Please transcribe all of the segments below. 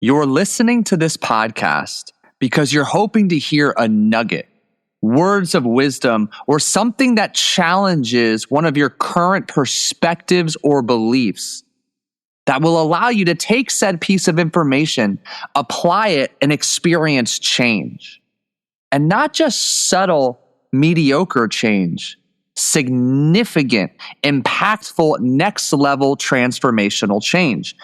You're listening to this podcast because you're hoping to hear a nugget, words of wisdom, or something that challenges one of your current perspectives or beliefs that will allow you to take said piece of information, apply it, and experience change. And not just subtle, mediocre change, significant, impactful, next level transformational change.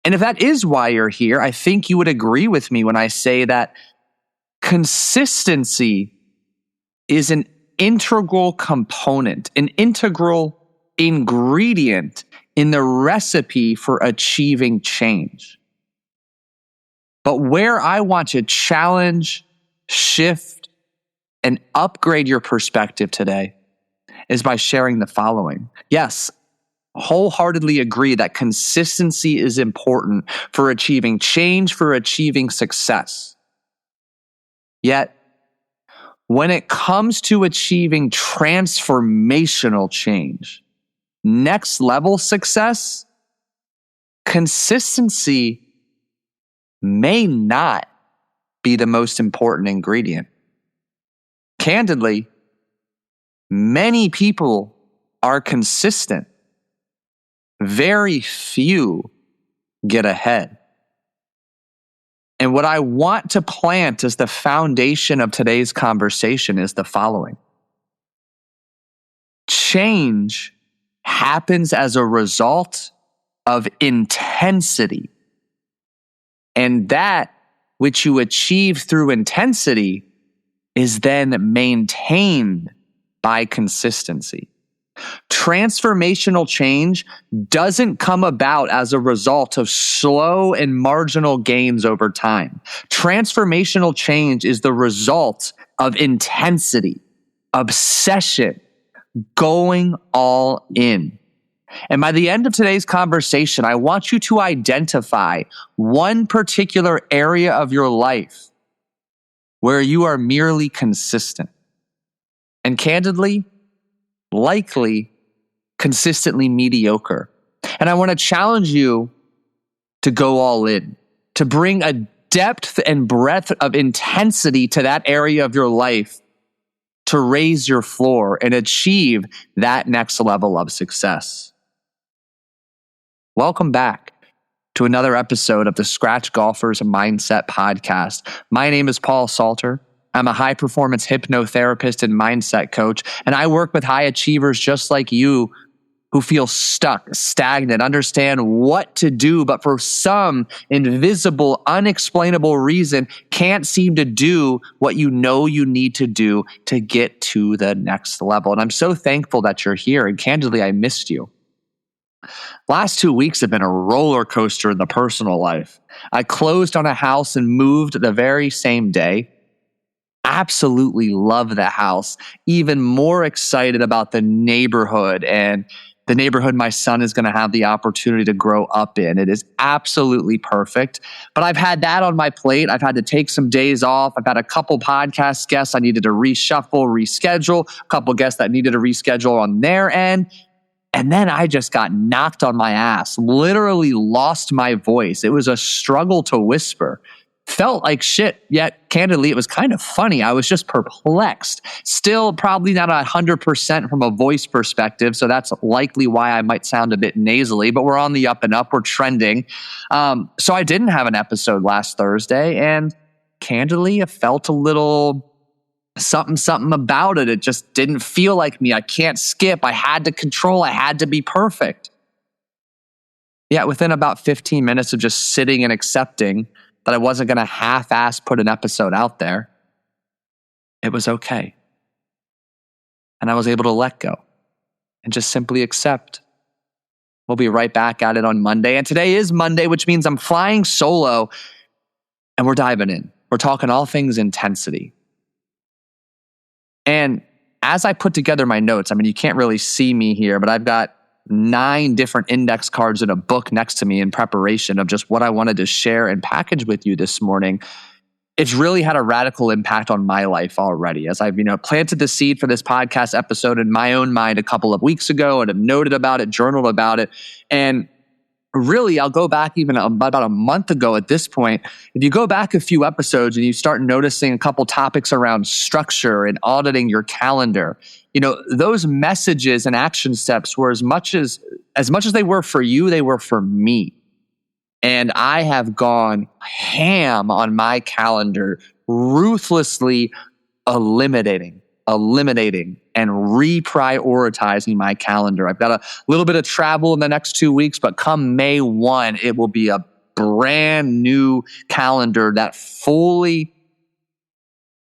And if that is why you're here, I think you would agree with me when I say that consistency is an integral component, an integral ingredient in the recipe for achieving change. But where I want to challenge, shift, and upgrade your perspective today is by sharing the following. Yes, wholeheartedly agree that consistency is important for achieving change, for achieving success. Yet, when it comes to achieving transformational change, next level success, consistency may not be the most important ingredient. Candidly, many people are consistent. Very few get ahead. And what I want to plant as the foundation of today's conversation is the following. Change happens as a result of intensity. And that which you achieve through intensity is then maintained by consistency. Transformational change doesn't come about as a result of slow and marginal gains over time. Transformational change is the result of intensity, obsession, going all in. And by the end of today's conversation, I want you to identify one particular area of your life where you are merely consistent. And candidly, likely consistently mediocre. And I want to challenge you to go all in, to bring a depth and breadth of intensity to that area of your life to raise your floor and achieve that next level of success. Welcome back to another episode of the Scratch Golfers Mindset Podcast. My name is Paul Salter. I'm a high-performance hypnotherapist and mindset coach, and I work with high achievers just like you who feel stuck, stagnant, understand what to do, but for some invisible, unexplainable reason, can't seem to do what you know you need to do to get to the next level. And I'm so thankful that you're here, and candidly, I missed you. Last 2 weeks have been a roller coaster in the personal life. I closed on a house and moved the very same day. Absolutely love the house. Even more excited about the neighborhood and the neighborhood my son is going to have the opportunity to grow up in. It is absolutely perfect. But I've had that on my plate. I've had to take some days off. I've had a couple podcast guests I needed to reshuffle, reschedule, a couple guests that needed to reschedule on their end. And then I just got knocked on my ass, literally lost my voice. It was a struggle to whisper. Felt like shit, yet candidly, it was kind of funny. I was just perplexed. Still probably not 100% from a voice perspective, so that's likely why I might sound a bit nasally, but we're on the up and up. We're trending. So I didn't have an episode last Thursday, and candidly, it felt a little something about it. It just didn't feel like me. I can't skip. I had to control. I had to be perfect. Yet within about 15 minutes of just sitting and accepting that I wasn't going to half-ass put an episode out there, it was okay. And I was able to let go and just simply accept. We'll be right back at it on Monday. And today is Monday, which means I'm flying solo and we're diving in. We're talking all things intensity. And as I put together my notes, I mean, you can't really see me here, but I've got 9 different index cards in a book next to me in preparation of just what I wanted to share and package with you this morning. It's really had a radical impact on my life already, as I've, planted the seed for this podcast episode in my own mind a couple of weeks ago and have noted about it, journaled about it. And really, I'll go back even about a month ago at this point. If you go back a few episodes and you start noticing a couple topics around structure and auditing your calendar, those messages and action steps were as much as they were for you, they were for me. And I have gone ham on my calendar, ruthlessly eliminating and reprioritizing my calendar. I've got a little bit of travel in the next 2 weeks, but come May 1, it will be a brand new calendar that fully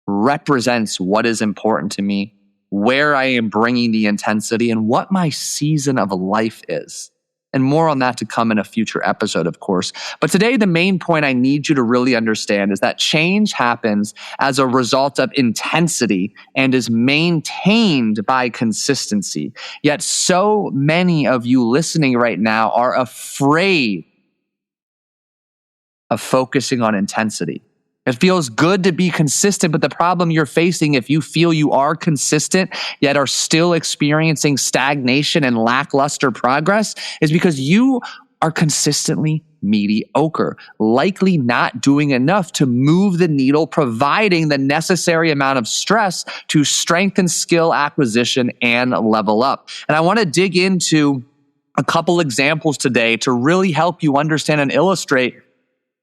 represents what is important to me, where I am bringing the intensity, and what my season of life is. And more on that to come in a future episode, of course. But today, the main point I need you to really understand is that change happens as a result of intensity and is maintained by consistency. Yet so many of you listening right now are afraid of focusing on intensity. It feels good to be consistent, but the problem you're facing if you feel you are consistent yet are still experiencing stagnation and lackluster progress is because you are consistently mediocre, likely not doing enough to move the needle, providing the necessary amount of stress to strengthen skill acquisition and level up. And I want to dig into a couple examples today to really help you understand and illustrate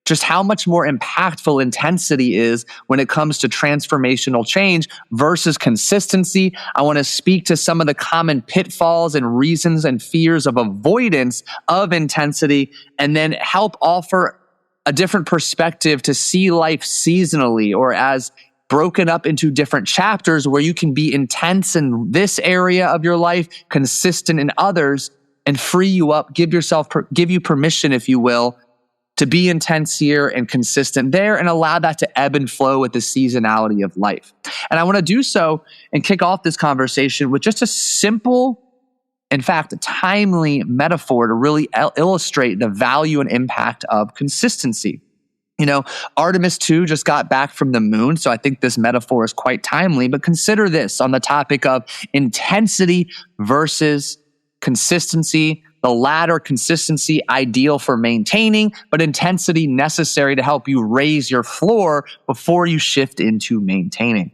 just how much more impactful intensity is when it comes to transformational change versus consistency. I want to speak to some of the common pitfalls and reasons and fears of avoidance of intensity, and then help offer a different perspective to see life seasonally or as broken up into different chapters where you can be intense in this area of your life, consistent in others, and free you up, give you permission, if you will, to be intense here and consistent there, and allow that to ebb and flow with the seasonality of life. And I want to do so and kick off this conversation with just a simple, in fact, a timely metaphor to really illustrate the value and impact of consistency. Artemis 2 just got back from the moon, so I think this metaphor is quite timely, but consider this on the topic of intensity versus consistency. The latter, consistency, ideal for maintaining, but intensity necessary to help you raise your floor before you shift into maintaining.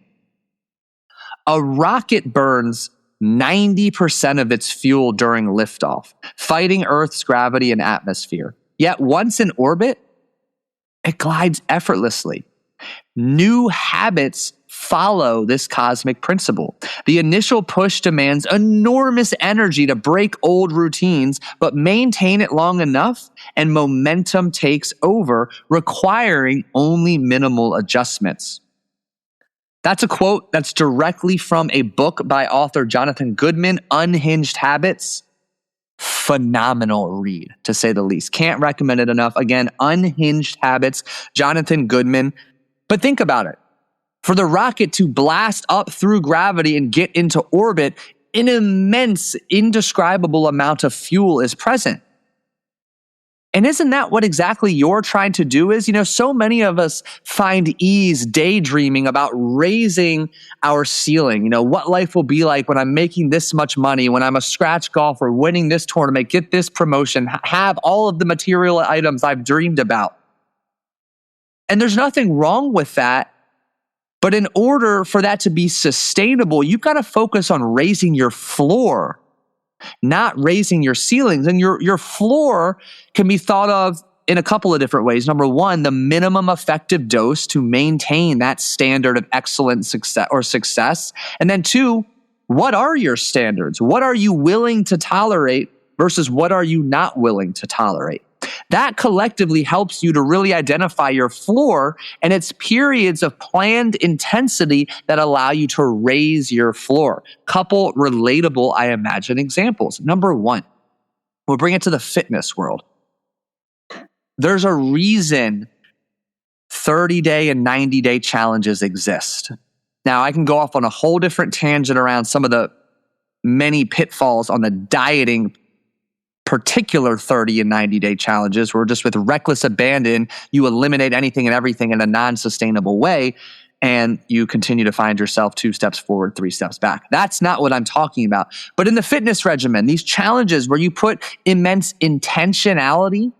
A rocket burns 90% of its fuel during liftoff, fighting Earth's gravity and atmosphere. Yet once in orbit, it glides effortlessly. New habits follow this cosmic principle. The initial push demands enormous energy to break old routines, but maintain it long enough and momentum takes over, requiring only minimal adjustments. That's a quote that's directly from a book by author Jonathan Goodman, Unhinged Habits. Phenomenal read, to say the least. Can't recommend it enough. Again, Unhinged Habits, Jonathan Goodman. But think about it. For the rocket to blast up through gravity and get into orbit, an immense, indescribable amount of fuel is present. And isn't that what exactly you're trying to do is? So many of us find ease daydreaming about raising our ceiling. What life will be like when I'm making this much money, when I'm a scratch golfer, winning this tournament, get this promotion, have all of the material items I've dreamed about. And there's nothing wrong with that. But in order for that to be sustainable, you've got to focus on raising your floor, not raising your ceilings. And your floor can be thought of in a couple of different ways. Number one, the minimum effective dose to maintain that standard of excellent success. And then two, what are your standards? What are you willing to tolerate versus what are you not willing to tolerate? That collectively helps you to really identify your floor, and it's periods of planned intensity that allow you to raise your floor. Couple relatable, I imagine, examples. Number one, we'll bring it to the fitness world. There's a reason 30-day and 90-day challenges exist. Now, I can go off on a whole different tangent around some of the many pitfalls on the dieting particular 30 and 90-day challenges where just with reckless abandon, you eliminate anything and everything in a non-sustainable way. and you continue to find yourself 2 steps forward, 3 steps back. That's not what I'm talking about. But in the fitness regimen, these challenges where you put immense intentionality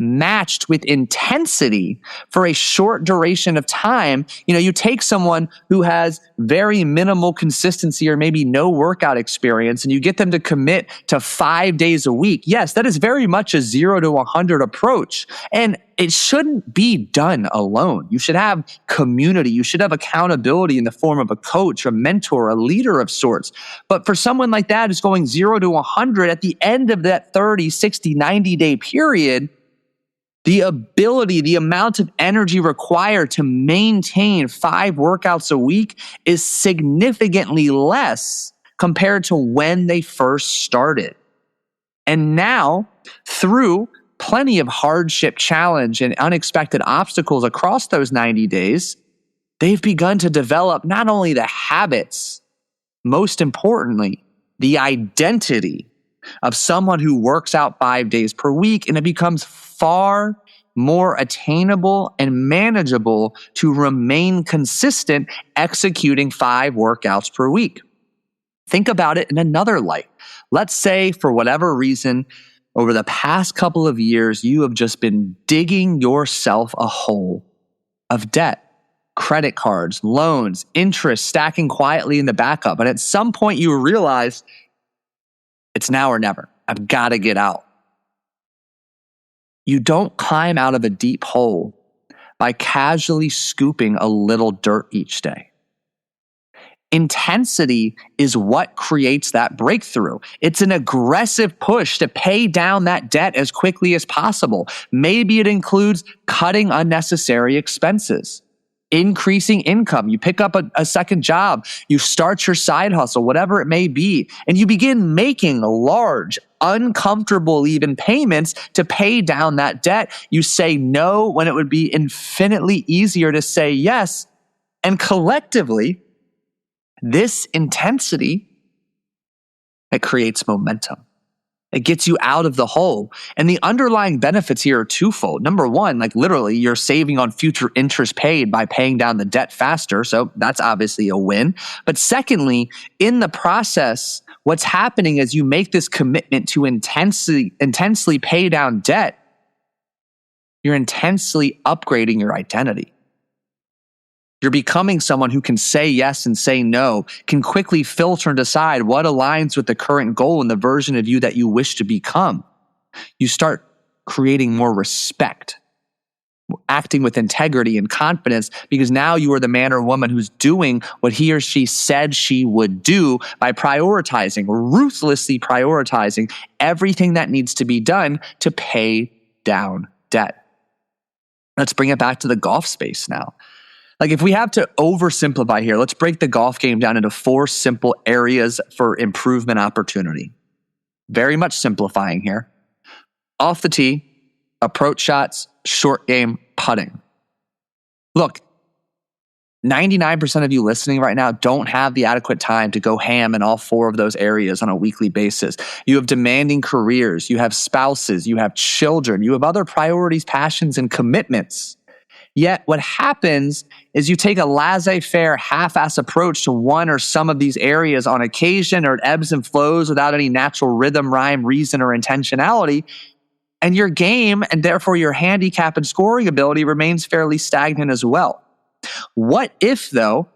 matched with intensity for a short duration of time, you take someone who has very minimal consistency or maybe no workout experience and you get them to commit to 5 days a week. Yes, that is very much a 0 to 100 approach. And it shouldn't be done alone. You should have community. You should have accountability in the form of a coach, a mentor, a leader of sorts. But for someone like that who's going 0 to 100 at the end of that 30, 60, 90-day period, the ability, the amount of energy required to maintain 5 workouts a week is significantly less compared to when they first started. And now, through plenty of hardship, challenge, and unexpected obstacles across those 90 days, they've begun to develop not only the habits, most importantly, the identity of someone who works out 5 days per week, and it becomes far more attainable and manageable to remain consistent executing 5 workouts per week. Think about it in another light. Let's say for whatever reason, over the past couple of years, you have just been digging yourself a hole of debt, credit cards, loans, interest stacking quietly in the backup. And at some point you realize it's now or never. I've got to get out. You don't climb out of a deep hole by casually scooping a little dirt each day. Intensity is what creates that breakthrough. It's an aggressive push to pay down that debt as quickly as possible. Maybe it includes cutting unnecessary expenses, increasing income. You pick up a second job, you start your side hustle, whatever it may be, and you begin making large, uncomfortable even payments to pay down that debt. You say no when it would be infinitely easier to say yes. And collectively, this intensity, it creates momentum. It gets you out of the hole. And the underlying benefits here are twofold. Number one, literally, you're saving on future interest paid by paying down the debt faster. So that's obviously a win. But secondly, in the process, what's happening is you make this commitment to intensely pay down debt. You're intensely upgrading your identity. You're becoming someone who can say yes and say no, can quickly filter and decide what aligns with the current goal and the version of you that you wish to become. You start creating more respect, acting with integrity and confidence, because now you are the man or woman who's doing what he or she said she would do by ruthlessly prioritizing everything that needs to be done to pay down debt. Let's bring it back to the golf space now. If we have to oversimplify here, let's break the golf game down into 4 simple areas for improvement opportunity. Very much simplifying here. Off the tee, approach shots, short game, putting. Look, 99% of you listening right now don't have the adequate time to go ham in all 4 of those areas on a weekly basis. You have demanding careers, you have spouses, you have children, you have other priorities, passions, and commitments. Yet what happens is you take a laissez-faire, half-ass approach to one or some of these areas on occasion, or it ebbs and flows without any natural rhythm, rhyme, reason, or intentionality, and your game, and therefore your handicap and scoring ability, remains fairly stagnant as well. What if, though,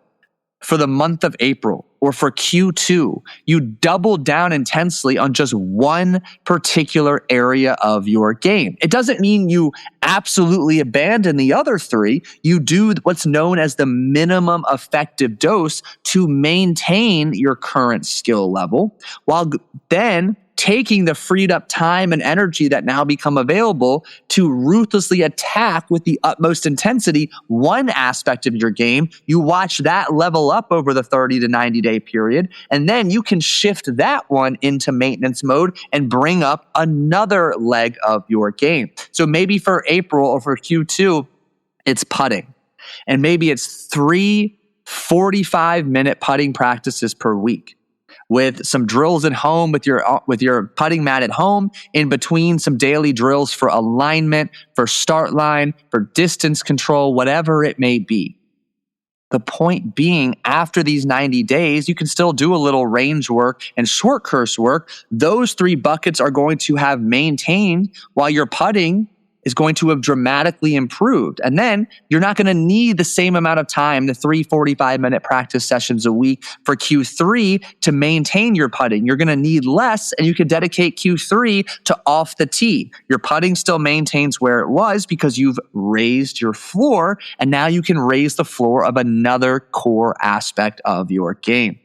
for the month of April or for Q2, you double down intensely on just one particular area of your game? It doesn't mean you absolutely abandon the other 3. You do what's known as the minimum effective dose to maintain your current skill level, while then taking the freed up time and energy that now become available to ruthlessly attack with the utmost intensity one aspect of your game. You watch that level up over the 30 to 90 day period, and then you can shift that one into maintenance mode and bring up another leg of your game. So maybe for April or for Q2, it's putting. And maybe it's 3 45-minute putting practices per week, with some drills at home with your putting mat at home, in between some daily drills for alignment, for start line, for distance control, whatever it may be. The point being, after these 90 days, you can still do a little range work and short course work. Those 3 buckets are going to have maintained while your putting is going to have dramatically improved. And then you're not going to need the same amount of time, the 3 45-minute practice sessions a week for Q3 to maintain your putting. You're going to need less, and you can dedicate Q3 to off the tee. Your putting still maintains where it was because you've raised your floor, and now you can raise the floor of another core aspect of your game.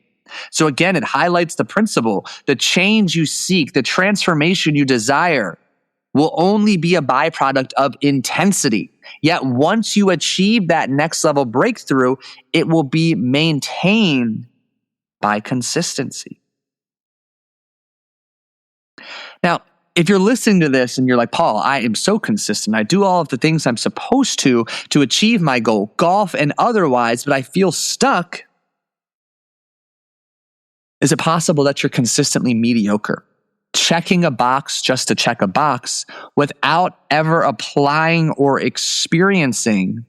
So again, it highlights the principle: the change you seek, the transformation you desire, will only be a byproduct of intensity. Yet once you achieve that next level breakthrough, it will be maintained by consistency. Now, if you're listening to this and you're like, Paul, I am so consistent. I do all of the things I'm supposed to achieve my goal, golf and otherwise, but I feel stuck. Is it possible that you're consistently mediocre? Checking a box just to check a box without ever applying or experiencing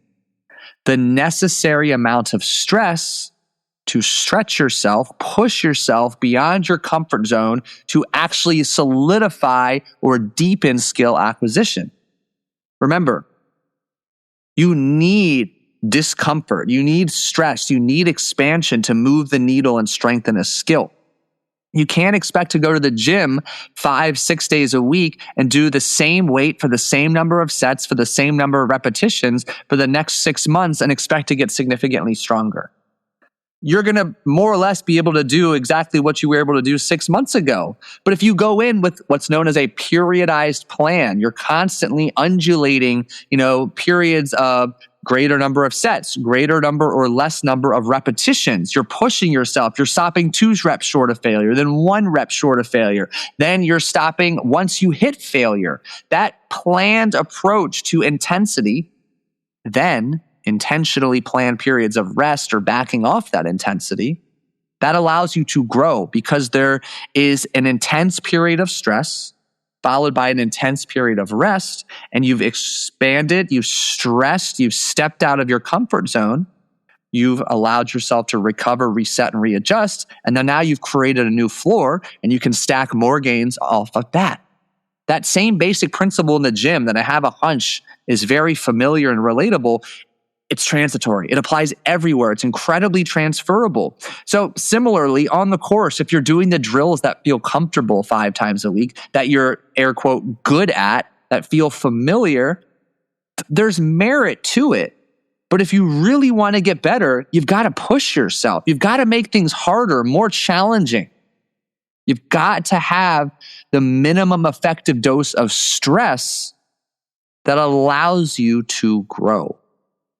the necessary amount of stress to stretch yourself, push yourself beyond your comfort zone to actually solidify or deepen skill acquisition. Remember, you need discomfort, you need stress, you need expansion to move the needle and strengthen a skill. You can't expect to go to the gym 5-6 days a week and do the same weight for the same number of sets for the same number of repetitions for the next 6 months and expect to get significantly stronger. You're going to more or less be able to do exactly what you were able to do 6 months ago. But if you go in with what's known as a periodized plan, you're constantly undulating, periods of greater number of sets, greater number or less number of repetitions. You're pushing yourself. You're stopping 2 reps short of failure, then 1 rep short of failure. Then you're stopping once you hit failure. That planned approach to intensity, then intentionally planned periods of rest or backing off that intensity, that allows you to grow because there is an intense period of stress followed by an intense period of rest, and you've expanded, you've stressed, you've stepped out of your comfort zone, you've allowed yourself to recover, reset, and readjust, and then now you've created a new floor, and you can stack more gains off of that. That same basic principle in the gym that I have a hunch is very familiar and relatable, it's transitory. It applies everywhere. It's incredibly transferable. So similarly, on the course, if you're doing the drills that feel comfortable 5 times a week, that you're air quote good at, that feel familiar, there's merit to it. But if you really want to get better, you've got to push yourself. You've got to make things harder, more challenging. You've got to have the minimum effective dose of stress that allows you to grow.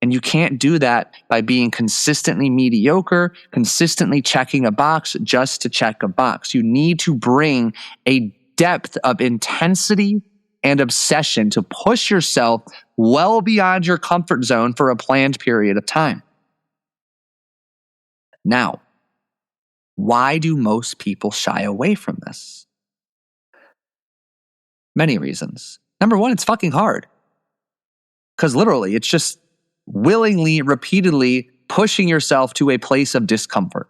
And you can't do that by being consistently mediocre, consistently checking a box just to check a box. You need to bring a depth of intensity and obsession to push yourself well beyond your comfort zone for a planned period of time. Now, why do most people shy away from this? Many reasons. Number one, it's fucking hard. Because literally, it's just willingly, repeatedly pushing yourself to a place of discomfort.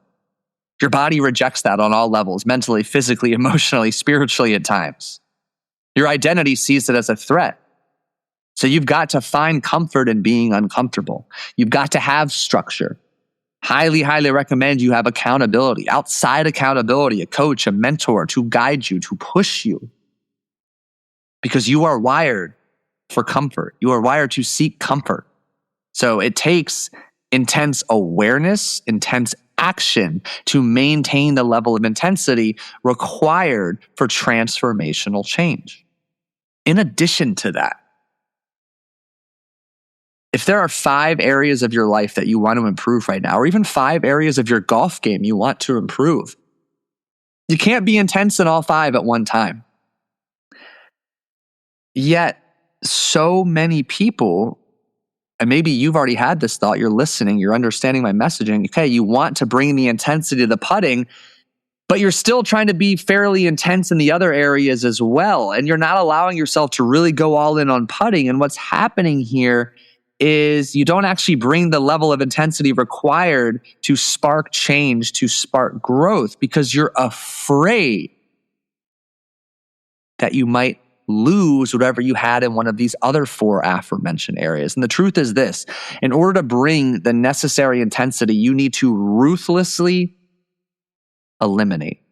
Your body rejects that on all levels, mentally, physically, emotionally, spiritually at times. Your identity sees it as a threat. So you've got to find comfort in being uncomfortable. You've got to have structure. Highly, highly recommend you have accountability, outside accountability, a coach, a mentor to guide you, to push you. Because you are wired for comfort. You are wired to seek comfort. So it takes intense awareness, intense action to maintain the level of intensity required for transformational change. In addition to that, if there are 5 areas of your life that you want to improve right now, or even 5 areas of your golf game you want to improve, you can't be intense in all 5 at one time. Yet, so many people, and maybe you've already had this thought, you're listening, you're understanding my messaging. Okay, you want to bring the intensity to the putting, but you're still trying to be fairly intense in the other areas as well. And you're not allowing yourself to really go all in on putting. And what's happening here is you don't actually bring the level of intensity required to spark change, to spark growth, because you're afraid that you might lose whatever you had in one of these other 4 aforementioned areas. And the truth is this: in order to bring the necessary intensity, you need to ruthlessly eliminate,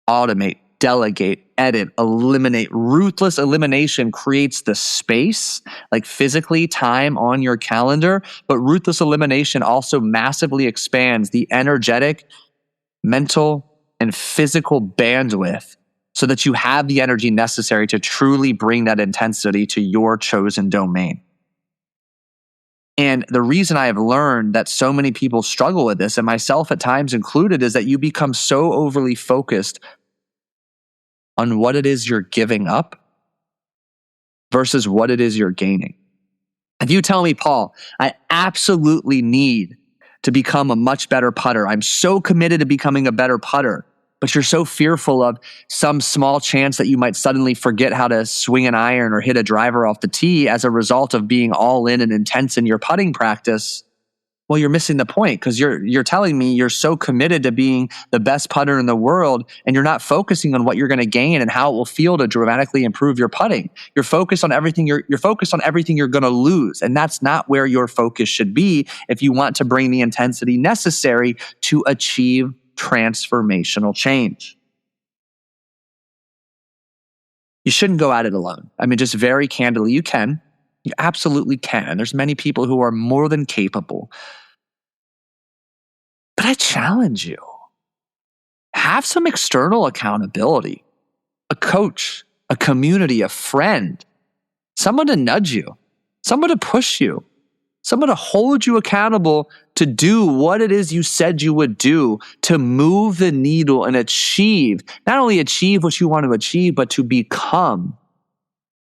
automate, delegate, edit, eliminate. Ruthless elimination creates the space, like physically, time on your calendar, but ruthless elimination also massively expands the energetic, mental, and physical bandwidth so that you have the energy necessary to truly bring that intensity to your chosen domain. And the reason I have learned that so many people struggle with this, and myself at times included, is that you become so overly focused on what it is you're giving up versus what it is you're gaining. If you tell me, Paul, I absolutely need to become a much better putter, I'm so committed to becoming a better putter, but you're so fearful of some small chance that you might suddenly forget how to swing an iron or hit a driver off the tee as a result of being all in and intense in your putting practice, well, you're missing the point, because you're telling me you're so committed to being the best putter in the world, and you're not focusing on what you're going to gain and how it will feel to dramatically improve your putting. You're focused on everything you're focused on everything you're going to lose, and that's not where your focus should be if you want to bring the intensity necessary to achieve transformational change. You shouldn't go at it alone. I mean, just very candidly, you can. You absolutely can. There's many people who are more than capable. But I challenge you. Have some external accountability. A coach, a community, a friend, someone to nudge you, someone to push you, someone to hold you accountable to do what it is you said you would do to move the needle and achieve, not only achieve what you want to achieve, but to become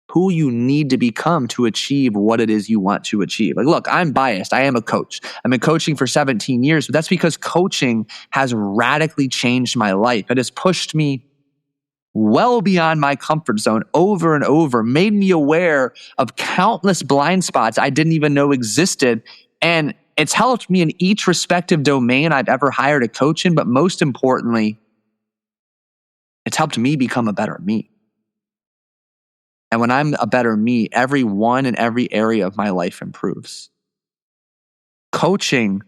who you need to become to achieve what it is you want to achieve. Like, look, I'm biased. I am a coach. I've been coaching for 17 years, but that's because coaching has radically changed my life. It has pushed me well beyond my comfort zone over and over, made me aware of countless blind spots I didn't even know existed. And it's helped me in each respective domain I've ever hired a coach in, but most importantly, it's helped me become a better me. And when I'm a better me, every one and every area of my life improves. Coaching,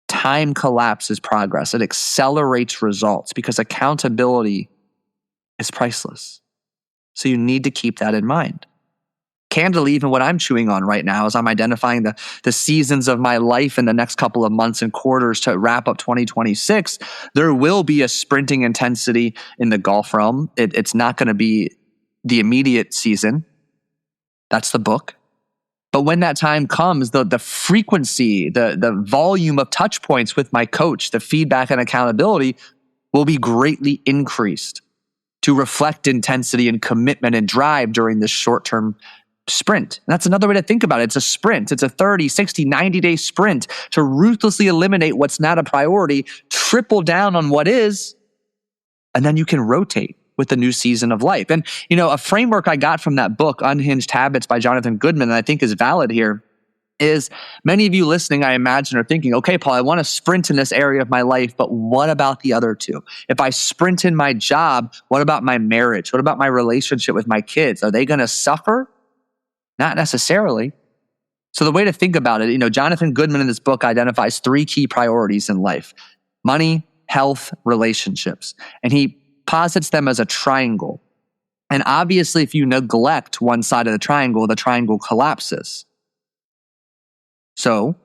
time collapses progress. It accelerates results because accountability is priceless. So you need to keep that in mind. Candidly, even what I'm chewing on right now as I'm identifying the seasons of my life in the next couple of months and quarters to wrap up 2026, there will be a sprinting intensity in the golf realm. It's not going to be the immediate season. That's the book. But when that time comes, the frequency, the volume of touch points with my coach, the feedback and accountability will be greatly increased to reflect intensity and commitment and drive during this short-term sprint. And that's another way to think about it. It's a sprint. It's a 30, 60, 90-day sprint to ruthlessly eliminate what's not a priority, triple down on what is, and then you can rotate with the new season of life. And, a framework I got from that book, Unhinged Habits by Jonathan Goodman, and I think is valid here, is many of you listening, I imagine, are thinking, okay, Paul, I want to sprint in this area of my life, but what about the other two? If I sprint in my job, what about my marriage? What about my relationship with my kids? Are they going to suffer? Not necessarily. So the way to think about it, Jonathan Goodman in this book identifies 3 key priorities in life: money, health, relationships. And he posits them as a triangle. And obviously, if you neglect one side of the triangle collapses. So,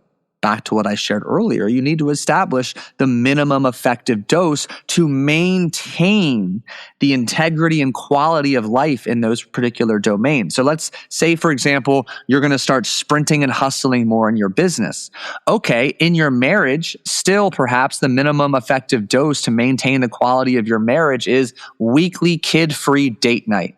back to what I shared earlier, you need to establish the minimum effective dose to maintain the integrity and quality of life in those particular domains. So let's say, for example, you're going to start sprinting and hustling more in your business. Okay, in your marriage, still perhaps the minimum effective dose to maintain the quality of your marriage is weekly kid-free date night.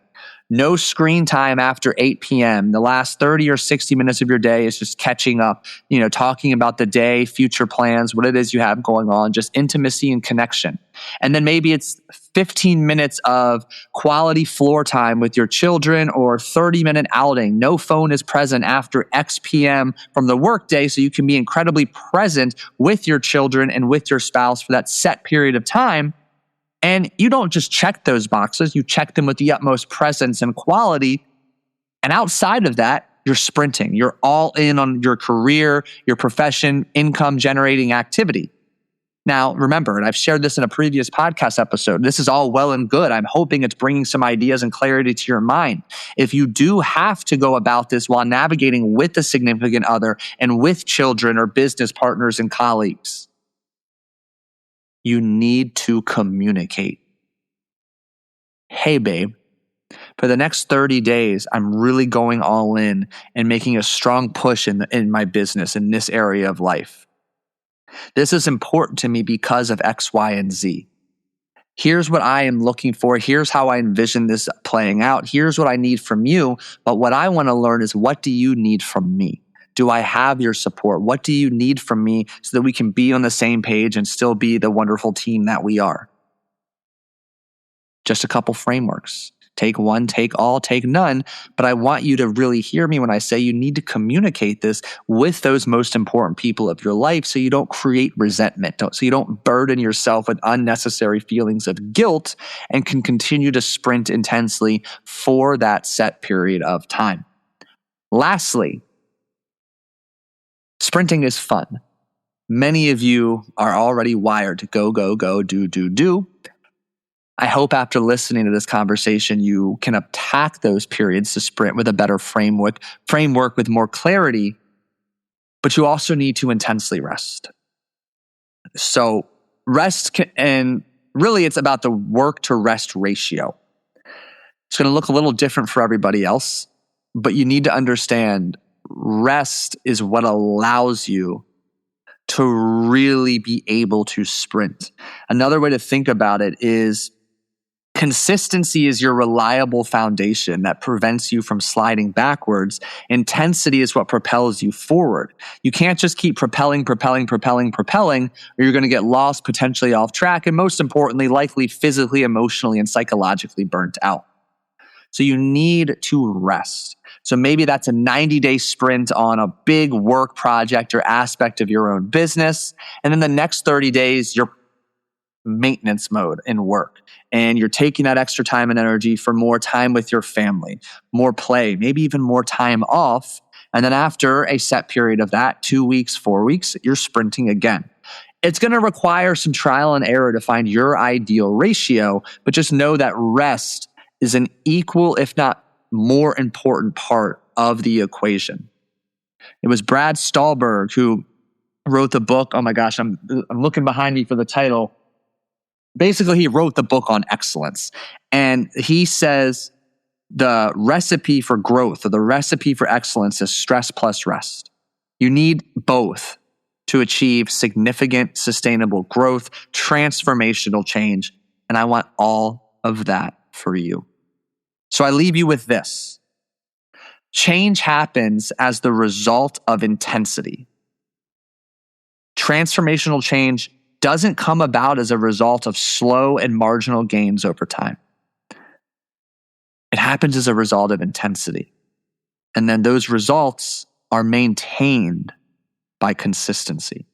No screen time after 8 p.m. The last 30 or 60 minutes of your day is just catching up, talking about the day, future plans, what it is you have going on, just intimacy and connection. And then maybe it's 15 minutes of quality floor time with your children or 30-minute outing. No phone is present after X p.m. from the workday, so you can be incredibly present with your children and with your spouse for that set period of time. And you don't just check those boxes, you check them with the utmost presence and quality. And outside of that, you're sprinting. You're all in on your career, your profession, income generating activity. Now, remember, and I've shared this in a previous podcast episode, this is all well and good. I'm hoping it's bringing some ideas and clarity to your mind. If you do have to go about this while navigating with a significant other and with children or business partners and colleagues, you need to communicate. Hey, babe, for the next 30 days, I'm really going all in and making a strong push in my business in this area of life. This is important to me because of X, Y, and Z. Here's what I am looking for. Here's how I envision this playing out. Here's what I need from you. But what I want to learn is, what do you need from me? Do I have your support? What do you need from me so that we can be on the same page and still be the wonderful team that we are? Just a couple frameworks. Take one, take all, take none. But I want you to really hear me when I say you need to communicate this with those most important people of your life so you don't create resentment, so you don't burden yourself with unnecessary feelings of guilt and can continue to sprint intensely for that set period of time. Lastly, sprinting is fun. Many of you are already wired to go, go, go, do. I hope after listening to this conversation, you can attack those periods to sprint with a better framework with more clarity, but you also need to intensely rest. So and really it's about the work to rest ratio. It's going to look a little different for everybody else, but you need to understand rest is what allows you to really be able to sprint. Another way to think about it is consistency is your reliable foundation that prevents you from sliding backwards. Intensity is what propels you forward. You can't just keep propelling, or you're going to get lost, potentially off track, and most importantly, likely physically, emotionally, and psychologically burnt out. So you need to rest. So maybe that's a 90-day sprint on a big work project or aspect of your own business. And then the next 30 days, you're maintenance mode in work. And you're taking that extra time and energy for more time with your family, more play, maybe even more time off. And then after a set period of that, 2 weeks, 4 weeks, you're sprinting again. It's going to require some trial and error to find your ideal ratio, but just know that rest is an equal, if not more important part of the equation. It was Brad Stulberg who wrote the book. Oh my gosh, I'm looking behind me for the title. Basically, he wrote the book on excellence. And he says the recipe for growth or the recipe for excellence is stress plus rest. You need both to achieve significant, sustainable growth, transformational change. And I want all of that for you. So I leave you with this. Change happens as the result of intensity. Transformational change doesn't come about as a result of slow and marginal gains over time. It happens as a result of intensity. And then those results are maintained by consistency.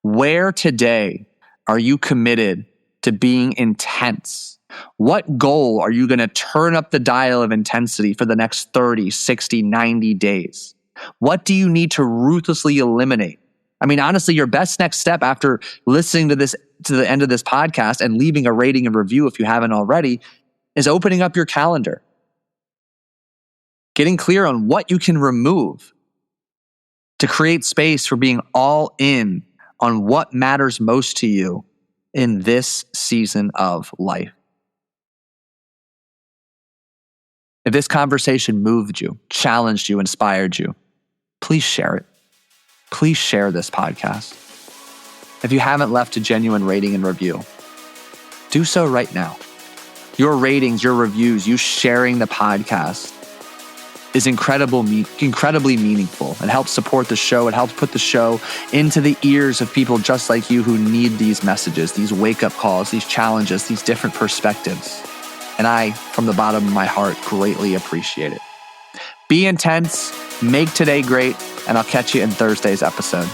Where today are you committed to being intense? What goal are you going to turn up the dial of intensity for the next 30, 60, 90 days? What do you need to ruthlessly eliminate? I mean, honestly, your best next step after listening to the end of this podcast and leaving a rating and review if you haven't already is opening up your calendar. Getting clear on what you can remove to create space for being all in on what matters most to you in this season of life. If this conversation moved you, challenged you, inspired you, please share it. Please share this podcast. If you haven't left a genuine rating and review, do so right now. Your ratings, your reviews, you sharing the podcast is incredibly meaningful. It helps support the show. It helps put the show into the ears of people just like you who need these messages, these wake-up calls, these challenges, these different perspectives. And I, from the bottom of my heart, greatly appreciate it. Be intense, make today great, and I'll catch you in Thursday's episode.